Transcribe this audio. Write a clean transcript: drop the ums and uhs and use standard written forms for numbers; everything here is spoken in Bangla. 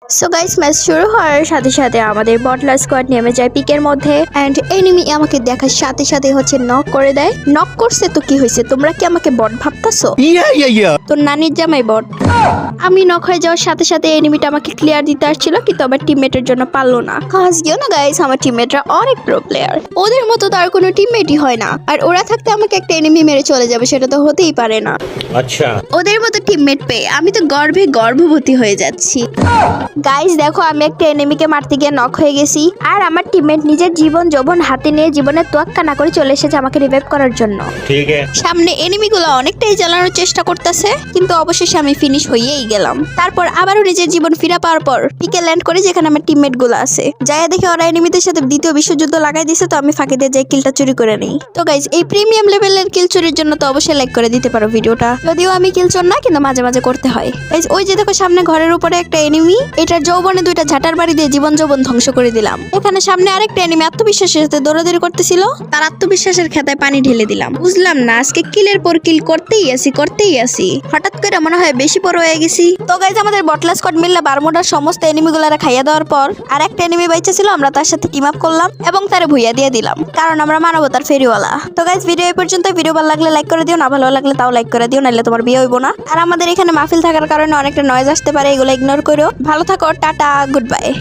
সো গাইস, ম্যাচ শুরু হওয়ার সাথে সাথে আমাদের বটলার স্কোয়াড নেমে যায় পিকের মধ্যে এন্ড এনিমি আমাকে দেখার সাথে সাথে হচ্ছে নক করে দেয়। নক করছে তো কি হয়েছে, তোমরা কি আমাকে বট ভাবতাছো? তোর নানির জামাই বট। আমি নক হয়ে যাওয়ার সাথে সাথে এনিমিটা আমাকে ক্লিয়ার দিতে আসছিল, কিন্তু আমার টিমমেটের জন্য পারলো না। আজকেও না গাইস, আমার টিমমেটরা অনেক প্রো প্লেয়ার, ওদের মতো তার কোনো টিমমেটই হয় না। আর ওরা থাকতে আমাকে একটা এনিমি মেরে চলে যাবে, সেটা তো হতেই পারে না। আচ্ছা, ওদের মতো টিমমেট পেয়ে আমি তো গর্বে গর্ভবতী হয়ে যাচ্ছি। গাইস দেখো, আমি একটা এনিমিকে মারতে গিয়ে নক হয়ে গেছি, আর আমার টিমমেট নিজের জীবন যৌবন হাতে নিয়ে জীবনের তোয়াক্কা না করে চলে এসেছে আমাকে রিভাইভ করার জন্য। ঠিক আছে। সামনে এনিমিগুলো অনেকটাই জ্বালানোর চেষ্টা করতেছে, কিন্তু অবশেষে আমি ফিনিশ হয়েই গেলাম। তারপর আবারও নিজের জীবন ফিরে পাওয়ার পর পিকে ল্যান্ড করে যেখানে আমার টিমমেট গুলো আছে, যাই দেখে ওরা এনিমিদের সাথে দ্বিতীয় বিশ্বযুদ্ধ লাগাই দিছে, তো আমি ফাঁকি দিয়ে যাই কিলটা চুরি করে নিই। তো গাইস, এই প্রিমিয়াম লেভেলের কিল চুরির জন্য তো অবশ্যই লাইক করে দিতে পারো ভিডিওটা, যদিও আমি কিল চোর না, কিন্তু মাঝে মাঝে করতে হয়। গাইস ওই যে দেখো সামনে ঘরের উপরে একটা এনিমি, এটার যৌবনে দুইটা ঝাঁটার বাড়ি দিয়ে জীবন যৌবন ধ্বংস করে দিলাম। এখানে সামনে আরেকটা এনিমি আত্মবিশ্বাসের সাথে দৌড়াদৌড়ি করতেছিল, তার আত্মবিশ্বাসের খেতায় পানি ঢেলে দিলাম। বুঝলাম না, আজকে কিলের পর কিল করতেই আসি, হঠাৎ করে মনে হয় বেশি বড় হয়ে গেছি। তো গাইস, আমাদের বটলা স্কোয়াড মিললে বারমুডার সমস্ত এনিমিগুলারা খাইয়া দেওয়ার পর আর একটা এনিমি বাইচা ছিল, আমরা তার সাথে টিম আপ করলাম এবং তারে ভুইয়া দিয়ে দিলাম, কারণ আমরা মানবতার ফেরিওয়ালা। তো গাইস, ভিডিও এই পর্যন্ত। ভিডিও ভালো লাগলে লাইক করে দিও, না ভালো লাগলে তাও লাইক করে দিও, নাহলে তোমার বিয়ে হইব না। আর আমাদের এখানে মাহফিল থাকার কারণে অনেকটা নয়েজ আসতে পারে, এগুলো ইগনোর করো। ভালো থাকো, টাটা, গুড বাই।